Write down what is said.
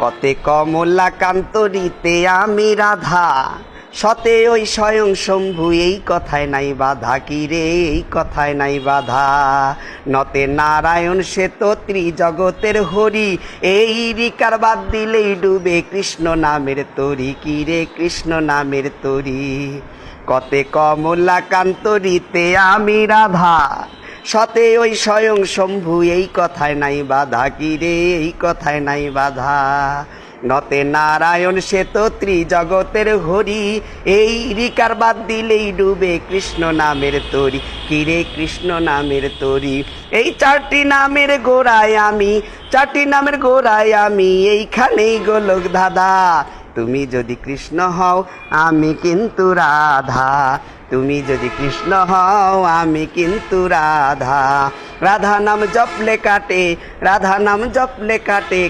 কতে কমলা কান্তরিতে আমি রাধা, সতে ওই স্বয়ং শম্ভু, এই কথায় নাই বাধা। কি রে এই কথায় নাই বাধা। নতে নারায়ণ সে তো ত্রিজগতের হরি, এই রিকার বাদ দিলেই ডুবে কৃষ্ণ নামের তরি। কি রে কৃষ্ণ নামের তরি। কতে কমলা কান্তরিতে আমি রাধা, সতে ওই স্বয়ং শম্ভু, এই কথায় নাই বাধা। কি রে এই কথায় নাই বাধা। নতে নারায়ণ সে তো ত্রিজগতের হরি, এই রিকার বাদ দিলেই ডুবে কৃষ্ণ নামের তরি। কিরে কৃষ্ণ নামের তরি। এই চারটি নামের গোড়ায় আমি, চারটি নামের গোড়ায় আমি, এইখানেই গোলক ধাঁধা। তুমি যদি কৃষ্ণ হও আমি কিন্তু রাধা, তুমি যদি কৃষ্ণ হও আমি কিন্তু রাধা। রাধা নাম জপলে কাটে, রাধা নাম জপলে কাটে।